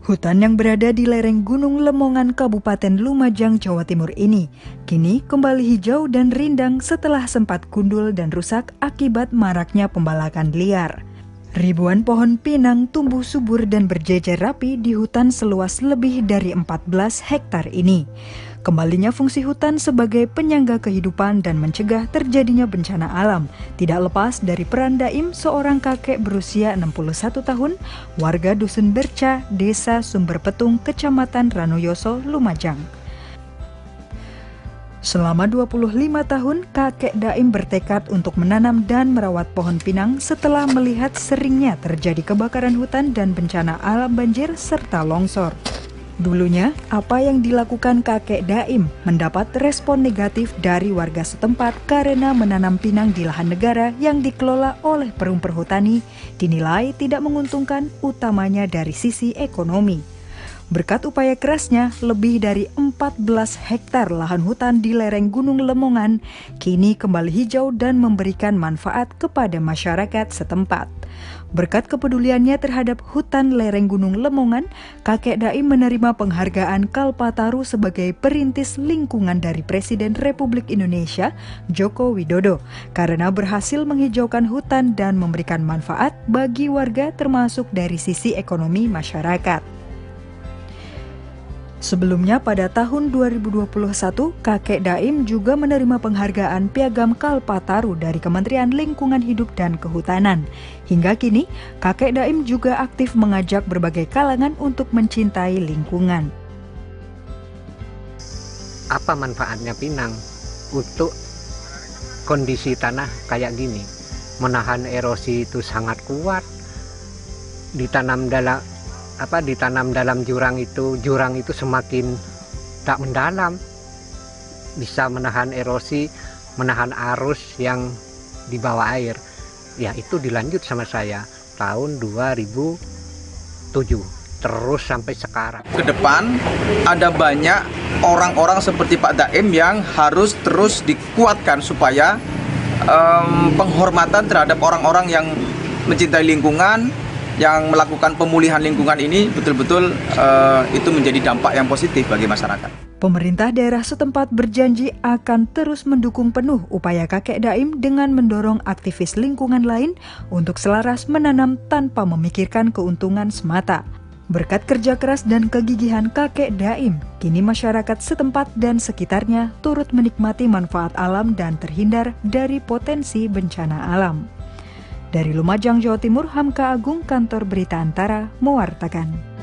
Hutan yang berada di lereng Gunung Lemongan, Kabupaten Lumajang, Jawa Timur ini kini kembali hijau dan rindang setelah sempat gundul dan rusak akibat maraknya pembalakan liar. Ribuan pohon pinang tumbuh subur dan berjejer rapi di hutan seluas lebih dari 14 hektar ini. Kembalinya fungsi hutan sebagai penyangga kehidupan dan mencegah terjadinya bencana alam tidak lepas dari peran Daim, seorang kakek berusia 61 tahun, warga Dusun Berca, Desa Sumberpetung, Kecamatan Ranoyoso, Lumajang. Selama 25 tahun, kakek Daim bertekad untuk menanam dan merawat pohon pinang setelah melihat seringnya terjadi kebakaran hutan dan bencana alam banjir serta longsor. Dulunya, apa yang dilakukan kakek Daim mendapat respon negatif dari warga setempat karena menanam pinang di lahan negara yang dikelola oleh Perum Perhutani dinilai tidak menguntungkan, utamanya dari sisi ekonomi. Berkat upaya kerasnya, lebih dari 14 hektar lahan hutan di lereng Gunung Lemongan kini kembali hijau dan memberikan manfaat kepada masyarakat setempat. Berkat kepeduliannya terhadap hutan lereng Gunung Lemongan, kakek Daim menerima penghargaan Kalpataru sebagai perintis lingkungan dari Presiden Republik Indonesia, Joko Widodo, karena berhasil menghijaukan hutan dan memberikan manfaat bagi warga termasuk dari sisi ekonomi masyarakat. Sebelumnya pada tahun 2021, kakek Daim juga menerima penghargaan Piagam Kalpataru dari Kementerian Lingkungan Hidup dan Kehutanan. Hingga kini, kakek Daim juga aktif mengajak berbagai kalangan untuk mencintai lingkungan. Apa manfaatnya pinang untuk kondisi tanah kayak gini? Menahan erosi itu sangat kuat. Ditanam dalam jurang itu semakin tak mendalam, bisa menahan erosi, menahan arus yang di bawah air. Ya, itu dilanjut sama saya tahun 2007 terus sampai sekarang. Ke depan ada banyak orang-orang seperti Pak Daim yang harus terus dikuatkan supaya penghormatan terhadap orang-orang yang mencintai lingkungan, yang melakukan pemulihan lingkungan ini betul-betul itu menjadi dampak yang positif bagi masyarakat. Pemerintah daerah setempat berjanji akan terus mendukung penuh upaya kakek Daim dengan mendorong aktivis lingkungan lain untuk selaras menanam tanpa memikirkan keuntungan semata. Berkat kerja keras dan kegigihan kakek Daim, kini masyarakat setempat dan sekitarnya turut menikmati manfaat alam dan terhindar dari potensi bencana alam. Dari Lumajang, Jawa Timur, Hamka Agung, Kantor Berita Antara, mewartakan.